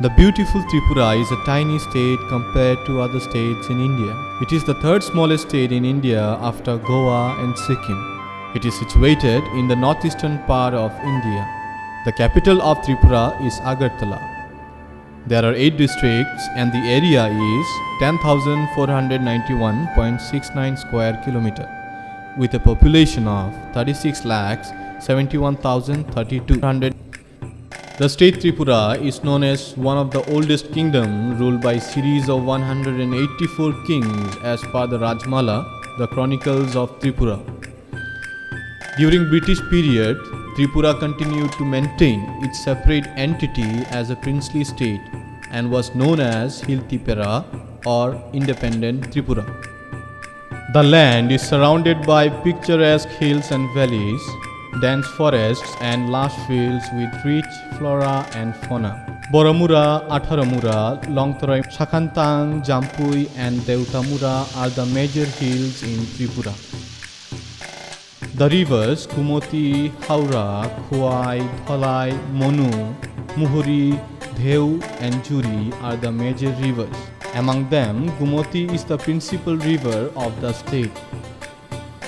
The beautiful Tripura is a tiny state compared to other states in India. It is the third smallest state in India after Goa and Sikkim. It is situated in the northeastern part of India. The capital of Tripura is Agartala. There are 8 districts and the area is 10,491.69 square kilometer with a population of 36,71,32. The state Tripura is known as one of the oldest kingdom ruled by a series of 184 kings as per the Rajmala, the Chronicles of Tripura. During British period, Tripura continued to maintain its separate entity as a princely state and was known as Hiltipera or Independent Tripura. The land is surrounded by picturesque hills and valleys, dense forests and lush fields with rich flora and fauna. Boromura, Atharamura, Longtarai, Shakantang, Jampui and Deutamura are the major hills in Tripura. The rivers Kumoti, Haura, Khuai, Dhalai, Monu, Muhuri, Dheu and Juri are the major rivers. Among them, Gumoti is the principal river of the state.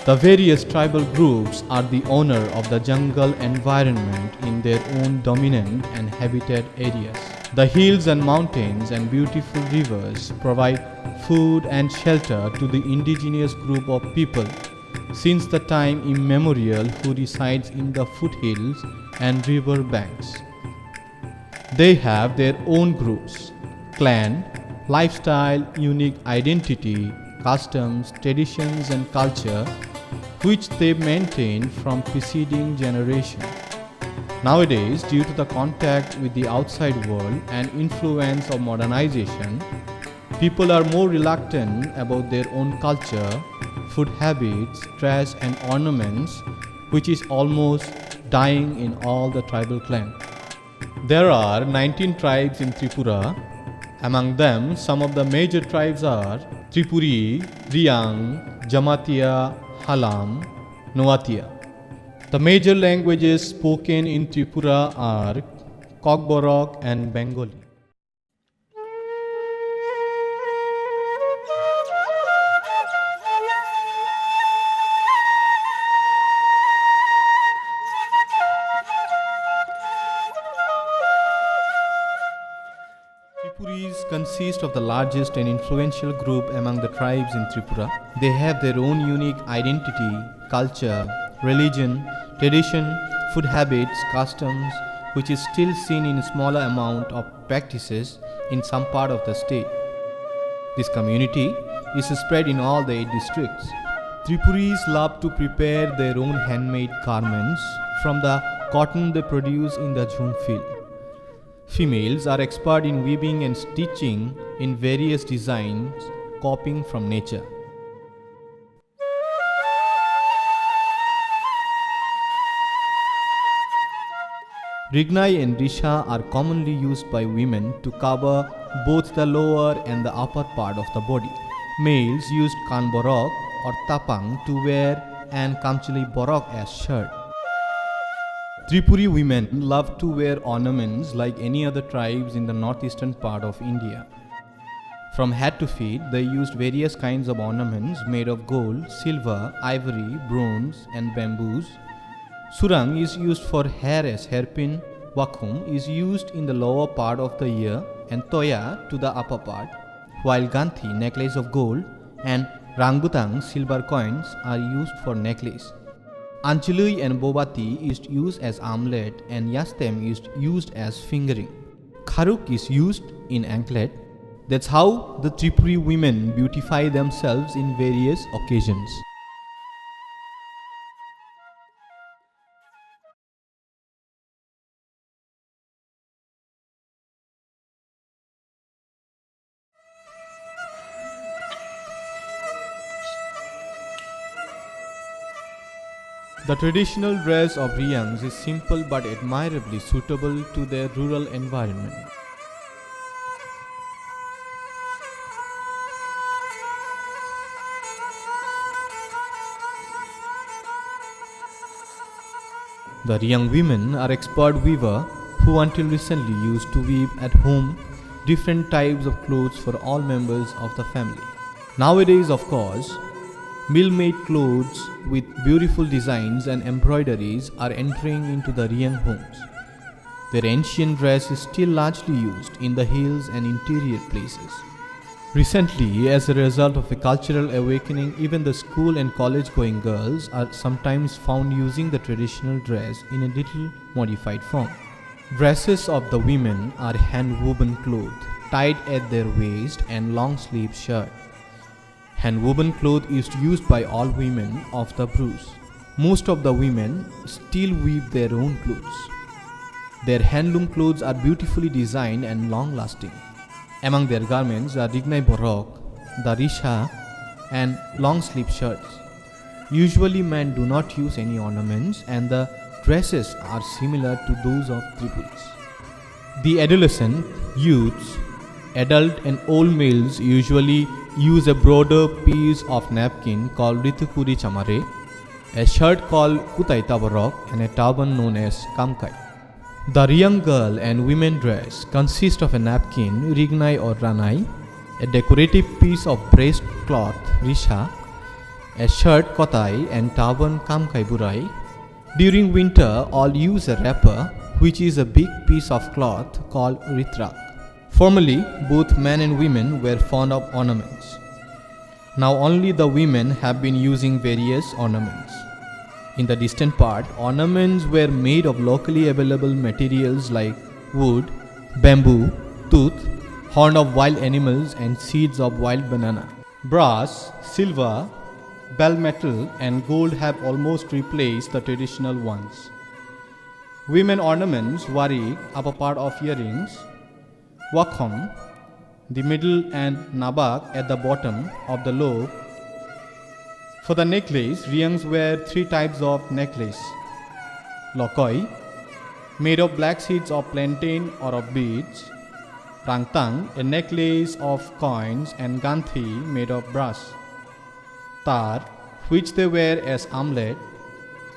The various tribal groups are the owner of the jungle environment in their own dominant and habitat areas. The hills and mountains and beautiful rivers provide food and shelter to the indigenous group of people since the time immemorial who resides in the foothills and river banks. They have their own groups, clan, lifestyle, unique identity, customs, traditions and culture which they maintain from preceding generations. Nowadays, due to the contact with the outside world and influence of modernization, people are more reluctant about their own culture, food habits, dress and ornaments, which is almost dying in all the tribal clans. There are 19 tribes in Tripura. Among them, some of the major tribes are Tripuri, Riang, Jamatia, Halam, Noatia. The major languages spoken in Tripura are Kokborok and Bengali. Tripuris consist of the largest and influential group among the tribes in Tripura. They have their own unique identity, culture, religion, tradition, food habits, customs, which is still seen in a smaller amount of practices in some part of the state. This community is spread in all the 8 districts. Tripuris love to prepare their own handmade garments from the cotton they produce in the jhum field. Females are expert in weaving and stitching in various designs, copying from nature. Rignai and risha are commonly used by women to cover both the lower and the upper part of the body. Males used kanborok or tapang to wear and kamchali borok as shirt. Tripuri women love to wear ornaments like any other tribes in the northeastern part of India. From head to feet, they used various kinds of ornaments made of gold, silver, ivory, bronze and bamboos. Surang is used for hair as hairpin, wakum is used in the lower part of the ear and toya to the upper part, while ganthi, necklace of gold, and rangutang, silver coins are used for necklace. Anchului and Bobati is used as armlet and Yastem is used as fingering. Kharuk is used in anklet. That's how the Tripuri women beautify themselves in various occasions. The traditional dress of Riangs is simple but admirably suitable to their rural environment. The Riang women are expert weaver who until recently used to weave at home different types of clothes for all members of the family. Nowadays, of course, mill-made clothes with beautiful designs and embroideries are entering into the Riang homes. Their ancient dress is still largely used in the hills and interior places. Recently, as a result of a cultural awakening, even the school and college-going girls are sometimes found using the traditional dress in a little modified form. Dresses of the women are hand-woven cloth, tied at their waist and long-sleeve shirt. Hand-woven cloth is used by all women of the Bruce. Most of the women still weave their own clothes. Their handloom clothes are beautifully designed and long-lasting. Among their garments are Rignai Borok, the Risha, and long-sleeve shirts. Usually men do not use any ornaments and the dresses are similar to those of Tripuris. The adolescent, youths, adult and old males usually use a broader piece of napkin called Ritukuri Chamare, a shirt called Kutai Tabarok, and a turban known as Kamkai. The young girl and women dress consists of a napkin, Rignai or Ranai, a decorative piece of breast cloth, Risha, a shirt, Kotai, and turban, Kamkai Burai. During winter, all use a wrapper, which is a big piece of cloth called Ritrak. Formerly, both men and women were fond of ornaments. Now only the women have been using various ornaments. In the distant part, ornaments were made of locally available materials like wood, bamboo, tooth, horn of wild animals and seeds of wild banana. Brass, silver, bell metal and gold have almost replaced the traditional ones. Women ornaments vary upper part of earrings, wakhom, the middle and nabak at the bottom of the lobe. For the necklace, Riangs wear three types of necklace. Lokoi, made of black seeds of plantain or of beads. Rangtang, a necklace of coins, and Ganthi, made of brass. Tar, which they wear as amulet.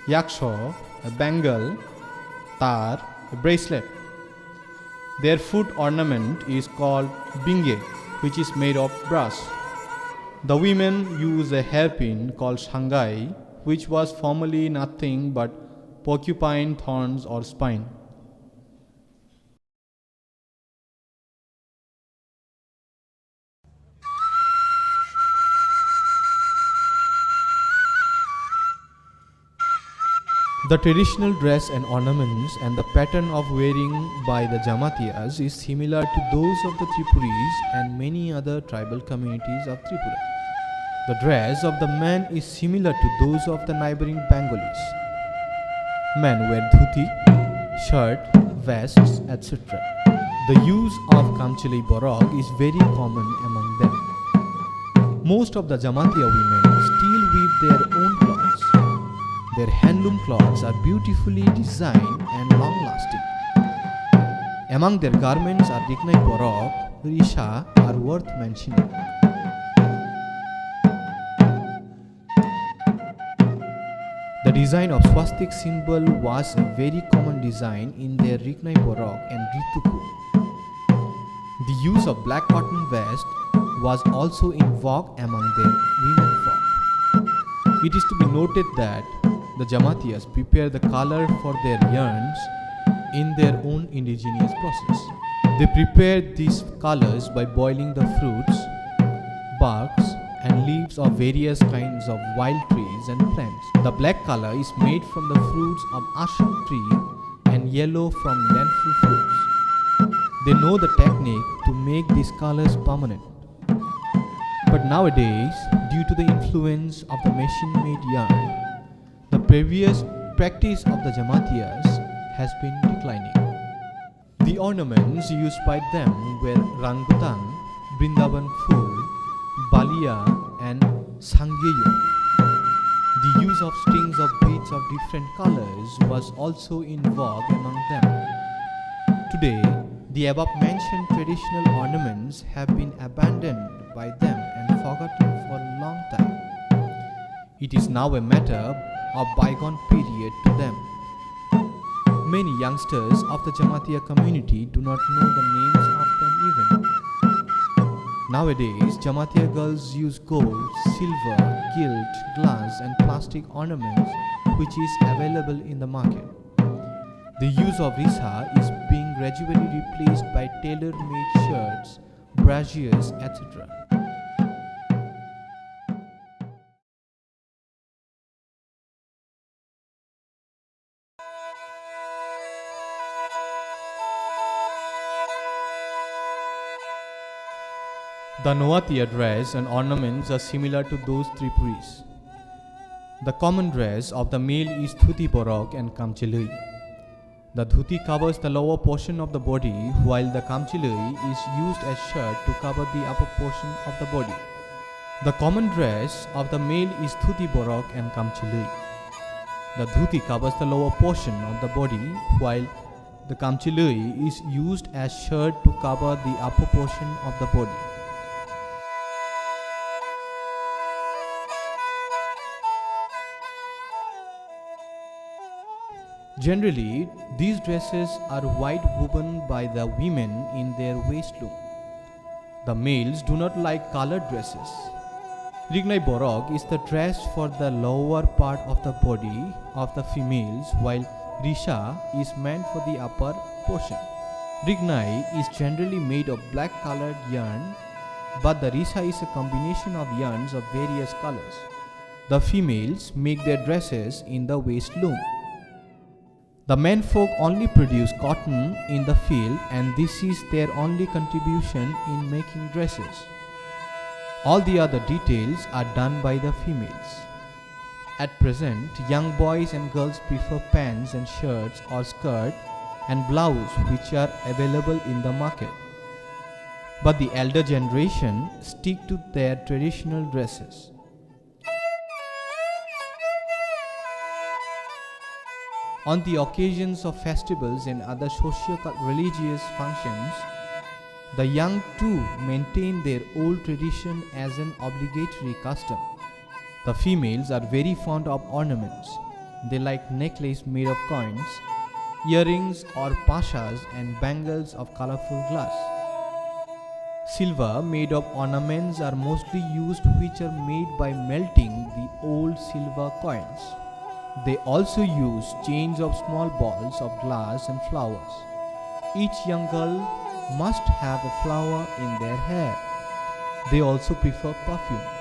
Yaksho, a bangle. Tar, a bracelet. Their foot ornament is called binge, which is made of brass. The women use a hairpin called Shanghai, which was formerly nothing but porcupine thorns or spine. The traditional dress and ornaments and the pattern of wearing by the Jamatiyas is similar to those of the Tripuris and many other tribal communities of Tripura. The dress of the men is similar to those of the neighboring Bengalis. Men wear dhuti, shirt, vests, etc. The use of Kamchili Borok is very common among them. Most of the Jamatiya women still weave their own clothes. Their handloom cloths are beautifully designed and long-lasting. Among their garments are Rignai Borok, Risha are worth mentioning. The design of swastik symbol was a very common design in their Rignai Borok and Rituku. The use of black cotton vest was also in vogue among their women folk. It is to be noted that the Jamatiyas prepare the color for their yarns in their own indigenous process. They prepare these colors by boiling the fruits, barks, and leaves of various kinds of wild trees and plants. The black color is made from the fruits of ashok tree and yellow from lentil fruits. They know the technique to make these colors permanent. But nowadays, due to the influence of the machine-made yarn, the previous practice of the Jamatiyas has been declining. The ornaments used by them were Rangutang, Brindaban Phul, Balia and Sangyeyo. The use of strings of beads of different colors was also in vogue among them. Today, the above mentioned traditional ornaments have been abandoned by them and forgotten for a long time. It is now a matter of bygone period to them. Many youngsters of the Jamatia community do not know the names of them even. Nowadays, Jamatia girls use gold, silver, gilt, glass and plastic ornaments which is available in the market. The use of risa is being gradually replaced by tailor-made shirts, braziers, etc. The Noatia dress and ornaments are similar to those Tripuris. The common dress of the male is dhuti borok and kamchilui. The dhuti covers the lower portion of the body, while the kamchilui is used as shirt to cover the upper portion of the body. The common dress of the male is dhuti borok and kamchilui. The dhuti covers the lower portion of the body, while the kamchilui is used as shirt to cover the upper portion of the body. Generally, these dresses are white woven by the women in their waistloom. The males do not like colored dresses. Rignai borok is the dress for the lower part of the body of the females, while risha is meant for the upper portion. Rignai is generally made of black colored yarn, but the risha is a combination of yarns of various colors. The females make their dresses in the waistloom. The menfolk only produce cotton in the field, and this is their only contribution in making dresses. All the other details are done by the females. At present, young boys and girls prefer pants and shirts or skirt and blouse which are available in the market. But the elder generation stick to their traditional dresses. On the occasions of festivals and other socio-religious functions, the young too maintain their old tradition as an obligatory custom. The females are very fond of ornaments. They like necklace made of coins, earrings or pashas and bangles of colorful glass. Silver made of ornaments are mostly used, which are made by melting the old silver coins. They also use chains of small balls of glass and flowers. Each young girl must have a flower in their hair. They also prefer perfume.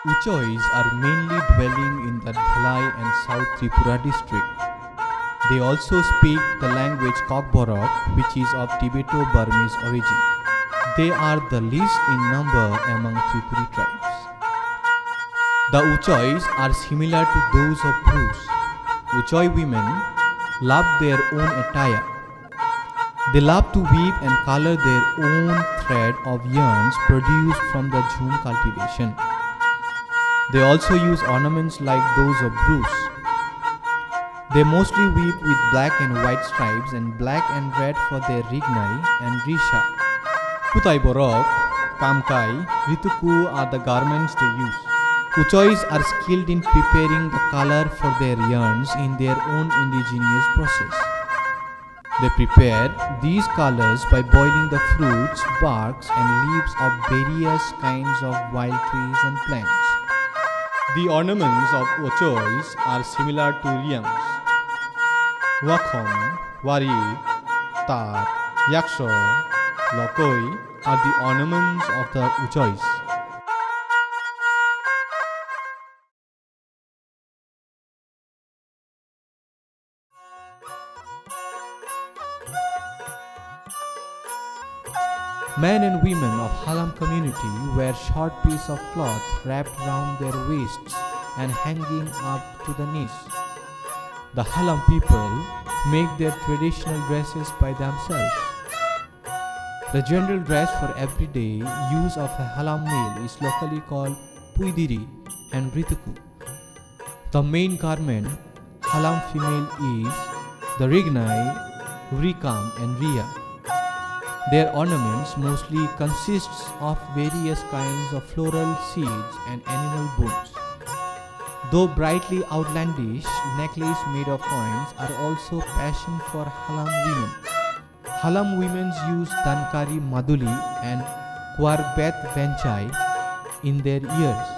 Uchois are mainly dwelling in the Dhalai and South Tripura district. They also speak the language Kokborok, which is of Tibeto-Burmese origin. They are the least in number among Tripuri tribes. The Uchois are similar to those of Bruce. Uchoi women love their own attire. They love to weave and color their own thread of yarns produced from the jhum cultivation. They also use ornaments like those of Bruce. They mostly weave with black and white stripes and black and red for their rignai and risha. Putai borok, kamkai, rituku are the garments they use. Uchois are skilled in preparing the color for their yarns in their own indigenous process. They prepare these colors by boiling the fruits, barks and leaves of various kinds of wild trees and plants. The ornaments of Uchois are similar to Riams. Wakhom, Wari, Tar, Yaksho, Lokoi are the ornaments of the Uchois. Men and women of Halam community wear short piece of cloth wrapped round their waists and hanging up to the knees. The Halam people make their traditional dresses by themselves. The general dress for everyday use of a Halam male is locally called Puidiri and Rituku. The main garment Halam female is the Rignai, Rikam and Ria. Their ornaments mostly consists of various kinds of floral seeds and animal bones. Though brightly outlandish, necklaces made of coins are also passion for Halam women. Halam women use Dankari Maduli and Kwarbet Benchai in their ears.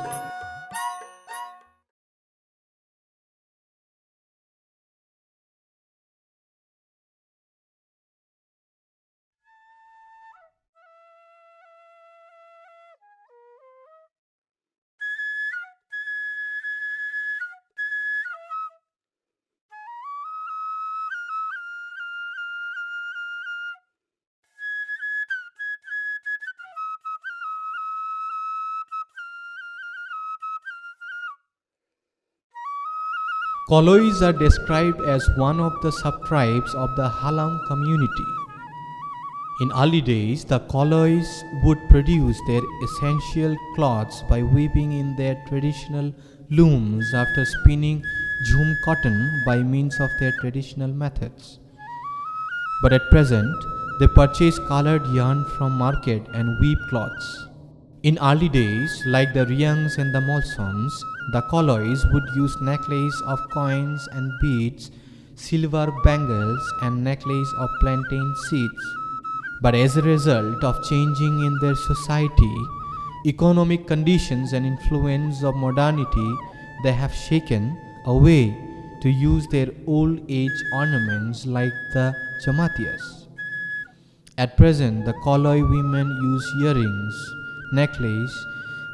Kolois are described as one of the subtribes of the Halam community. In early days, the Kolois would produce their essential cloths by weaving in their traditional looms after spinning jhum cotton by means of their traditional methods. But at present, they purchase colored yarn from market and weave cloths. In early days, like the Riangs and the Molsoms, the Kolois would use necklace of coins and beads, silver bangles and necklace of plantain seeds. But as a result of changing in their society, economic conditions and influence of modernity, they have shaken away to use their old age ornaments like the chamatias. At present, the Koloi women use earrings, necklace,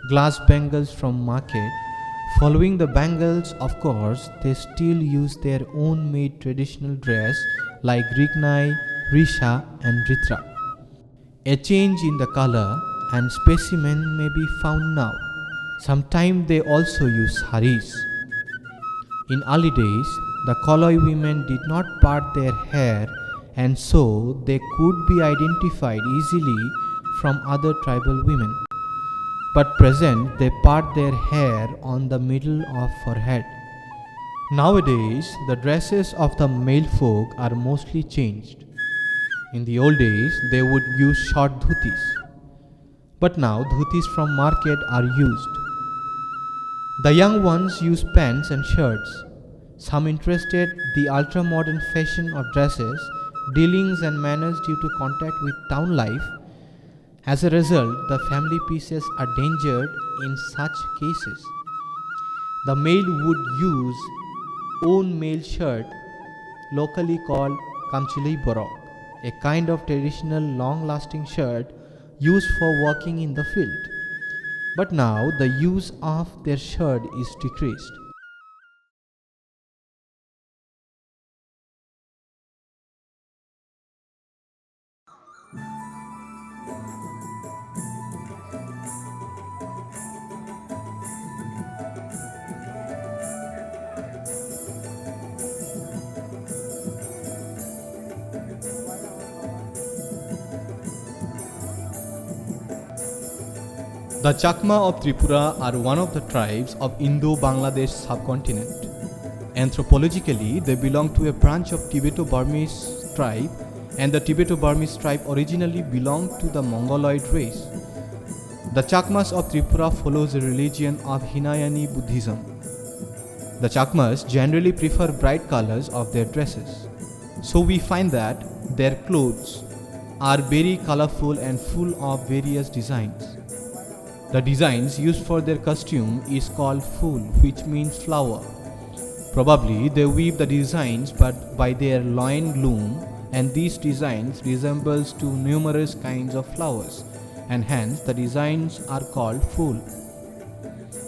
glass bangles from market. Following the bangles, of course, they still use their own made traditional dress like Rignai, Risha and Ritra. A change in the color and specimen may be found now. Sometimes they also use saris. In early days, the Koloi women did not part their hair and so they could be identified easily from other tribal women. But present they part their hair on the middle of forehead. Nowadays, the dresses of the male folk are mostly changed. In the old days, they would use short dhutis. But now dhutis from market are used. The young ones use pants and shirts. Some interested the ultra-modern fashion of dresses, dealings and manners due to contact with town life. As a result, the family pieces are endangered in such cases. The male would use own male shirt, locally called kamchili borok, a kind of traditional long-lasting shirt used for working in the field. But now the use of their shirt is decreased. The Chakma of Tripura are one of the tribes of Indo-Bangladesh subcontinent. Anthropologically, they belong to a branch of Tibeto-Burmese tribe, and the Tibeto-Burmese tribe originally belonged to the Mongoloid race. The Chakmas of Tripura follows a religion of Hinayani Buddhism. The Chakmas generally prefer bright colors of their dresses. So we find that their clothes are very colorful and full of various designs. The designs used for their costume is called phool, which means flower. Probably they weave the designs but by their loin loom, and these designs resembles to numerous kinds of flowers, and hence the designs are called phool.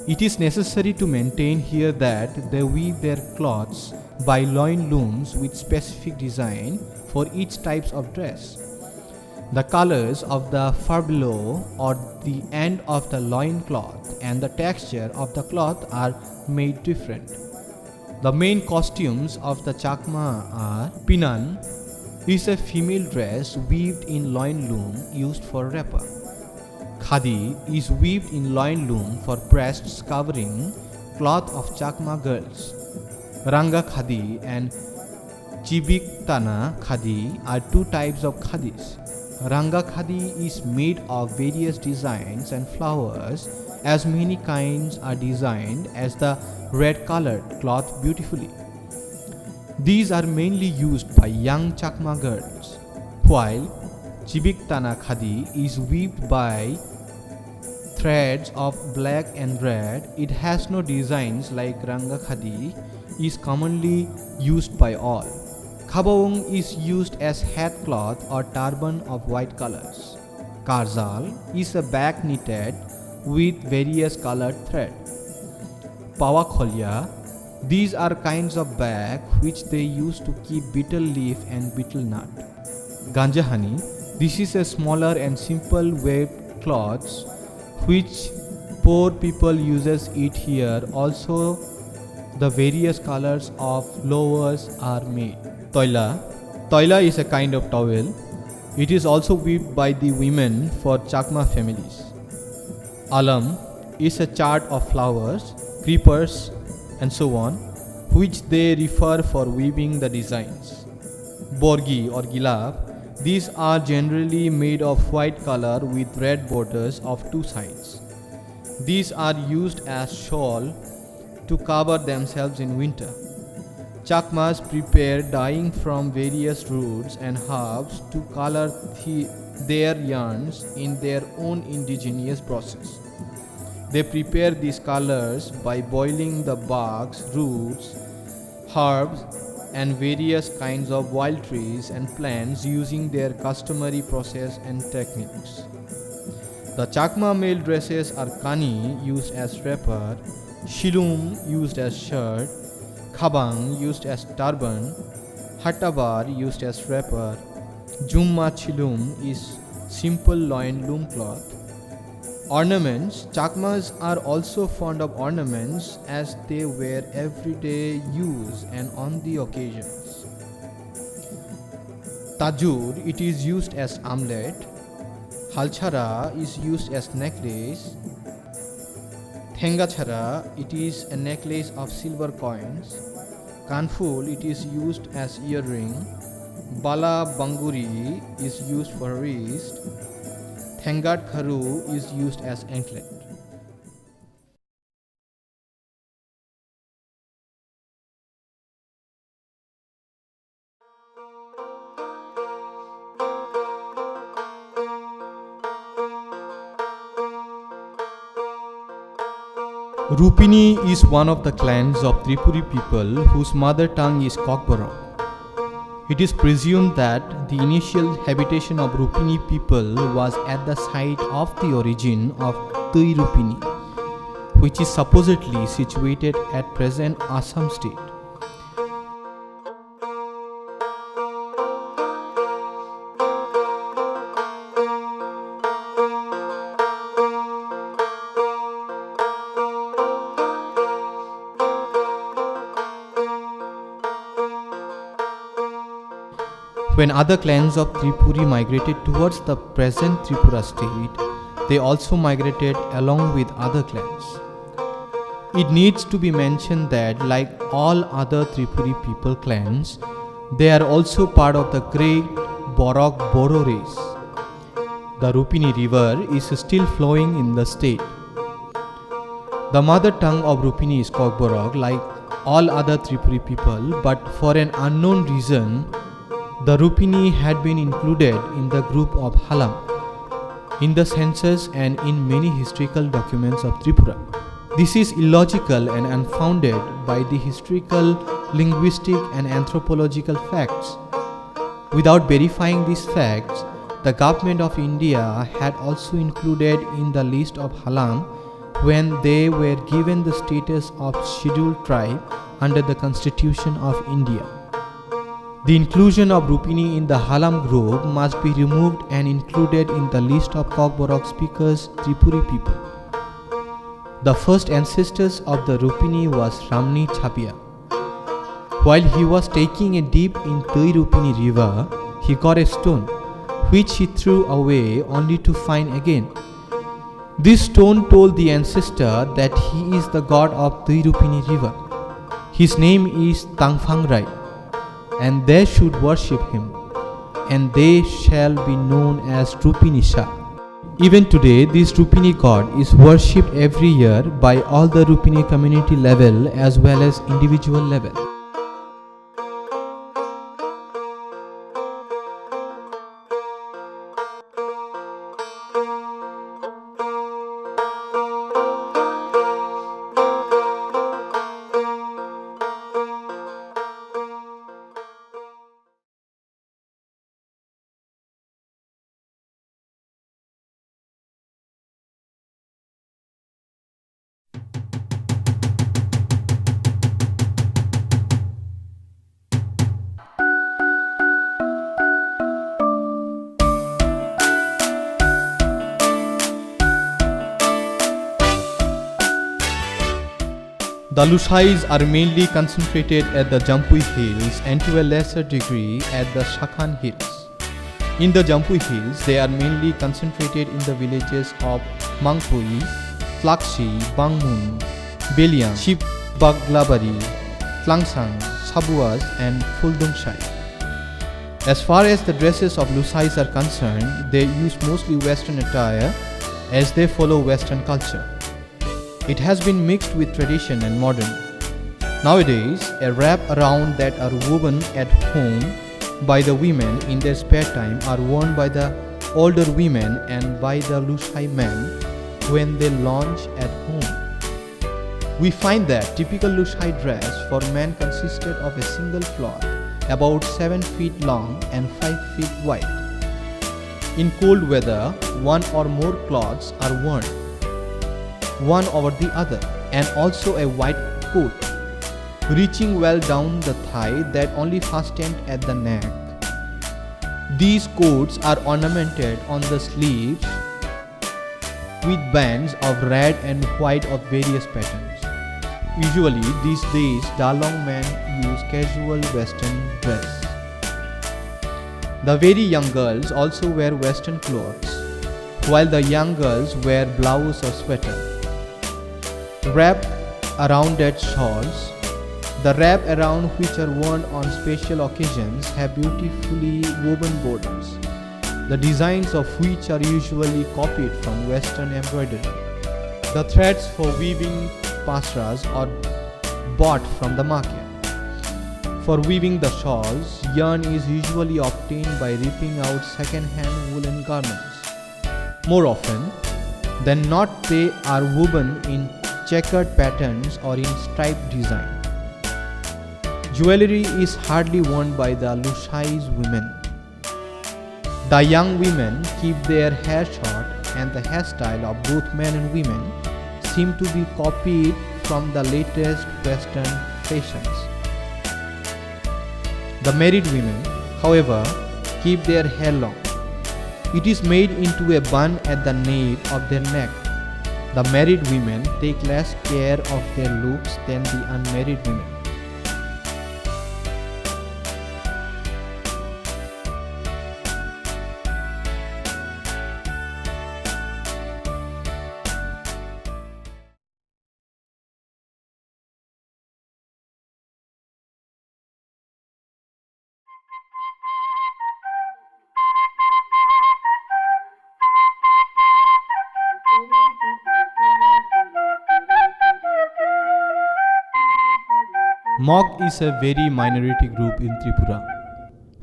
It is necessary to maintain here that they weave their cloths by loin looms with specific design for each types of dress. The colors of the furbelow or the end of the loin cloth and the texture of the cloth are made different. The main costumes of the Chakma are Pinan is a female dress weaved in loin loom used for wrapper. Khadi is weaved in loin loom for breasts covering cloth of Chakma girls. Ranga khadi and Chibiktana khadi are two types of khadis. Ranga khadi is made of various designs and flowers. As many kinds are designed as the red colored cloth beautifully. These are mainly used by young Chakma girls, while Chibiktana khadi is weaved by threads of black and red. It has no designs like Ranga khadi is commonly used by all. Khabawang is used as hat cloth or turban of white colors. Karzal is a bag knitted with various colored thread. Pawakholya, these are kinds of bag which they use to keep betel leaf and betel nut. Ganjahani, this is a smaller and simple waved cloths which poor people uses it here. Also, the various colors of flowers are made. Toila is a kind of towel. It is also weaved by the women for Chakma families. Alam is a chart of flowers, creepers, and so on, which they refer for weaving the designs. Borgi or gilab, these are generally made of white color with red borders of two sides. These are used as shawl to cover themselves in winter. Chakmas prepare dyeing from various roots and herbs to color their yarns in their own indigenous process. They prepare these colors by boiling the barks, roots, herbs, and various kinds of wild trees and plants using their customary process and techniques. The Chakma male dresses are kani, used as wrapper, shilum, used as shirt, khabang, used as turban, hatabar, used as wrapper, jumma chilum is simple loin loom cloth. Ornaments, Chakmas are also fond of ornaments as they wear everyday use and on the occasions. Tajur, it is used as amulet. Halchara is used as necklace. Thengachara, it is a necklace of silver coins. Kanful, it is used as earring. Bala Banguri is used for wrist. Thengat Kharu is used as anklet. Rupini is one of the clans of Tripuri people whose mother tongue is Kokborok. It is presumed that the initial habitation of Rupini people was at the site of the origin of Tui Rupini, which is supposedly situated at present Assam state. When other clans of Tripuri migrated towards the present Tripura state, they also migrated along with other clans. It needs to be mentioned that, like all other Tripuri people clans, they are also part of the great Borok Boro race. The Rupini river is still flowing in the state. The mother tongue of Rupini is Kokborok, like all other Tripuri people, but for an unknown reason, the Rupini had been included in the group of Halam in the census and in many historical documents of Tripura. This is illogical and unfounded by the historical, linguistic and anthropological facts. Without verifying these facts, the government of India had also included in the list of Halam when they were given the status of scheduled tribe under the Constitution of India. The inclusion of Rupini in the Halam group must be removed and included in the list of Kokborok speakers Tripuri people. The first ancestors of the Rupini was Ramni Chapia. While he was taking a dip in Tui Rupini river, he got a stone, which he threw away only to find again. This stone told the ancestor that he is the god of Tui Rupini river. His name is Tangfangrai, and they should worship him, and they shall be known as Rupinisha. Even today, this Rupini god is worshipped every year by all the Rupini community level as well as individual level. The Lusais are mainly concentrated at the Jampui Hills and to a lesser degree at the Shakhan Hills. In the Jampui Hills, they are mainly concentrated in the villages of Mangpui, Flakshi, Bangmun, Beliang, Shibbaglabari, Tlangsang, Sabuas and Fuldungshai. As far as the dresses of Lusais are concerned, they use mostly Western attire as they follow Western culture. It has been mixed with tradition and modern. Nowadays, a wrap around that are woven at home by the women in their spare time are worn by the older women and by the Lusai men when they lounge at home. We find that typical Lusai dress for men consisted of a single cloth about 7 feet long and 5 feet wide. In cold weather, one or more cloths are worn, one over the other, and also a white coat, reaching well down the thigh that only fastened at the neck. These coats are ornamented on the sleeves with bands of red and white of various patterns. Usually these days, Dalong men use casual Western dress. The very young girls also wear Western clothes, while the young girls wear blouse or sweater. Wrap around that shawls. The wrap around which are worn on special occasions have beautifully woven borders, the designs of which are usually copied from Western embroidery. The threads for weaving pasras are bought from the market. For weaving the shawls, yarn is usually obtained by ripping out second-hand woolen garments. More often than not, they are woven in checkered patterns or in striped design. Jewelry is hardly worn by the Lusai's women. The young women keep their hair short, and the hairstyle of both men and women seem to be copied from the latest Western fashions. The married women, however, keep their hair long. It is made into a bun at the nape of their neck. The married women take less care of their looks than the unmarried women. Mog is a very minority group in Tripura.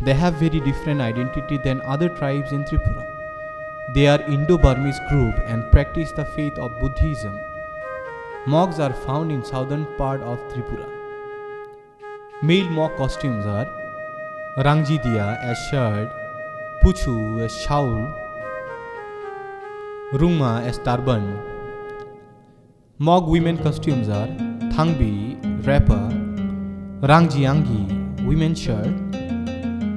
They have very different identity than other tribes in Tripura. They are Indo-Burmese group and practice the faith of Buddhism. Mogs are found in southern part of Tripura. Male Mog costumes are Rangjidia as shirt, Puchu as shawl, Rungma as turban. Mog women costumes are Thangbi, wrapper, Rangjiangi, women's shirt,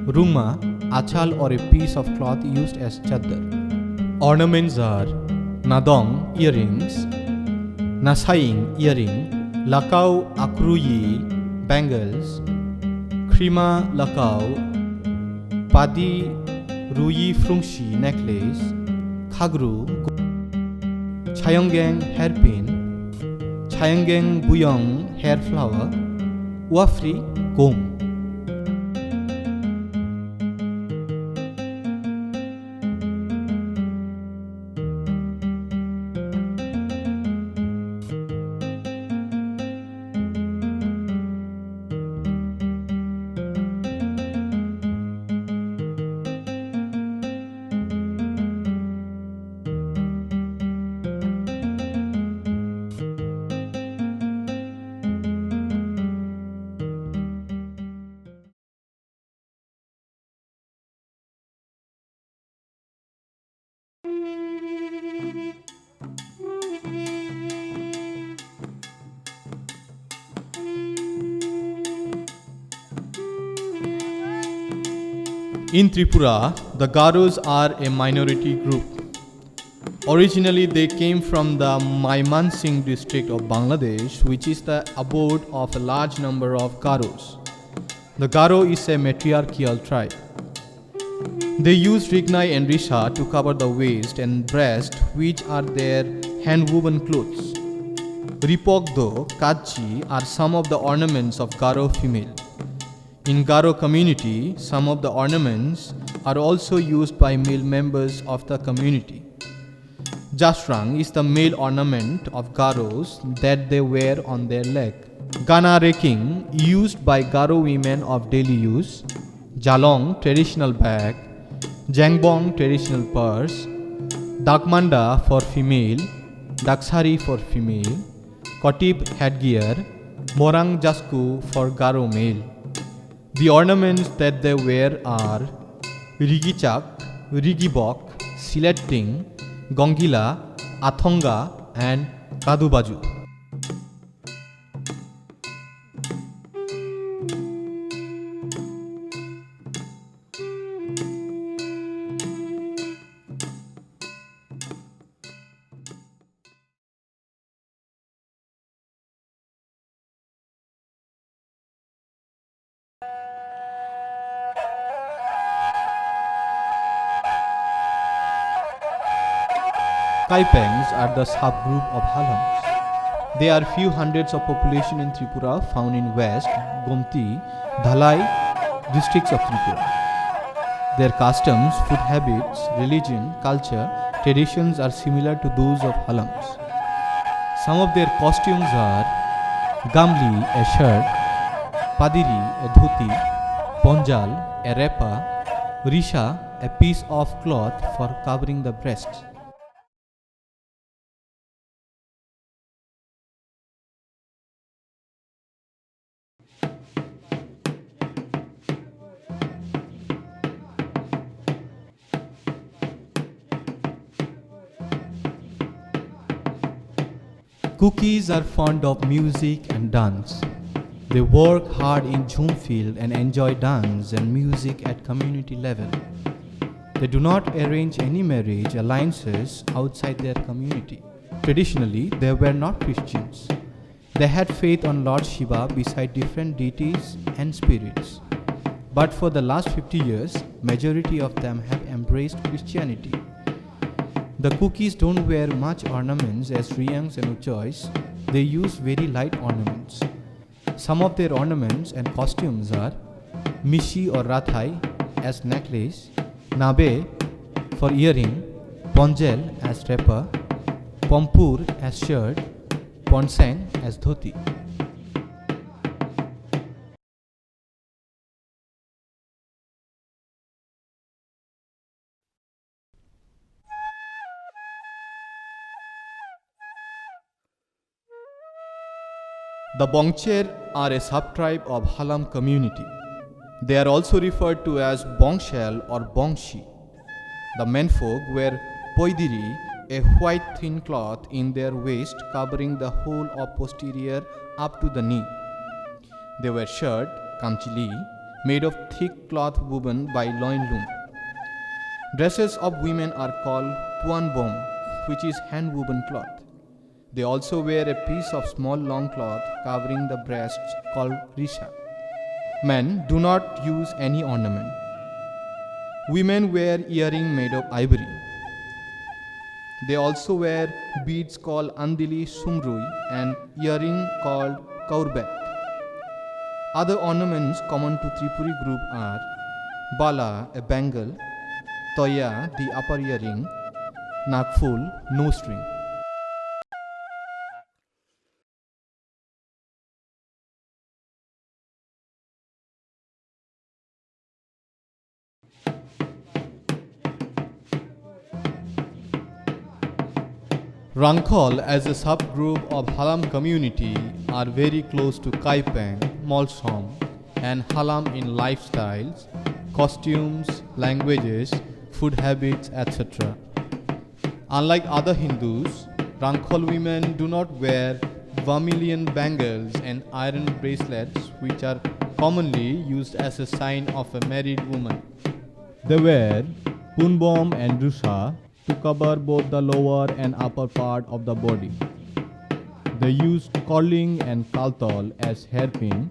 Rungma, achal or a piece of cloth used as chadar. Ornaments are Nadong, earrings, Nasaing, earring, Lakau Akruyi, bangles, Krima Lakau, Padi Ruyi Frungshi, necklace, Khagru, Chayongang, hairpin, Chayongang Buyong, hair flower, Wafri Gom. In Tripura, the Garos are a minority group. Originally, they came from the Mymensingh district of Bangladesh, which is the abode of a large number of Garos. The Garo is a matriarchal tribe. They use Rignai and Risha to cover the waist and breast, which are their hand-woven clothes. Ripogdo, Kachi are some of the ornaments of Garo female. In Garo community, some of the ornaments are also used by male members of the community. Jasrang is the male ornament of Garos that they wear on their leg. Gana raking, used by Garo women of daily use. Jalong, traditional bag. Jangbong, traditional purse. Dakmanda for female. Daksari for female. Kotip headgear. Morang Jasku for Garo male. The ornaments that they wear are Rigichak, Rigibok, Siletting, Gongila, Athonga and Kadubaju. Kaipangs are the subgroup of Halams. There are few hundreds of population in Tripura found in West, Gomti, Dhalai districts of Tripura. Their customs, food habits, religion, culture, traditions are similar to those of Halams. Some of their costumes are Gamli, a shirt, Padiri, a dhoti, Ponjal, a repa, Risha, a piece of cloth for covering the breasts. Cookies are fond of music and dance. They work hard in Jhum field and enjoy dance and music at community level. They do not arrange any marriage alliances outside their community. Traditionally, they were not Christians. They had faith on Lord Shiva beside different deities and spirits. But for the last 50 years, majority of them have embraced Christianity. The cookies don't wear much ornaments as Riyangs and Uchois. They use very light ornaments. Some of their ornaments and costumes are Mishi or Rathai as necklace, Nabe for earring, Ponjel as wrapper, Pompur as shirt, Ponsang as dhoti. The Bongcher are a subtribe of Halam community. They are also referred to as Bongshel or Bongshi. The menfolk wear Poidiri, a white thin cloth in their waist covering the whole of posterior up to the knee. They wear shirt, kamchili, made of thick cloth woven by loin loom. Dresses of women are called Puanbom, which is hand woven cloth. They also wear a piece of small long cloth covering the breasts called risha. Men do not use any ornament. Women wear earring made of ivory. They also wear beads called andili sumrui and earring called kaurbet. Other ornaments common to Tripuri group are Bala, a bangle, Toya, the upper earring, Nagful, no string. Rangkhal as a subgroup of Halam community are very close to Kaipeng, Molsom and Halam in lifestyles, costumes, languages, food habits, etc. Unlike other Hindus, Rangkhal women do not wear vermilion bangles and iron bracelets which are commonly used as a sign of a married woman. They wear punbom and drusa to cover both the lower and upper part of the body. They use Korling and Kaltol as hairpin,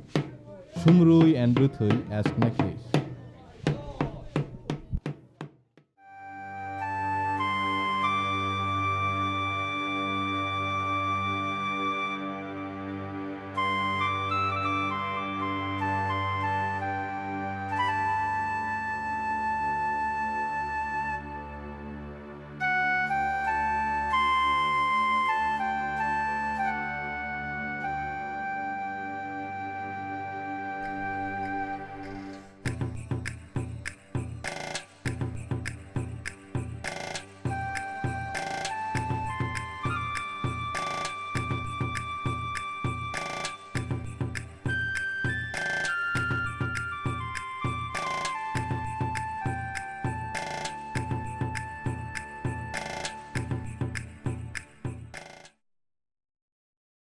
Shumrui and Ruthui as necklace.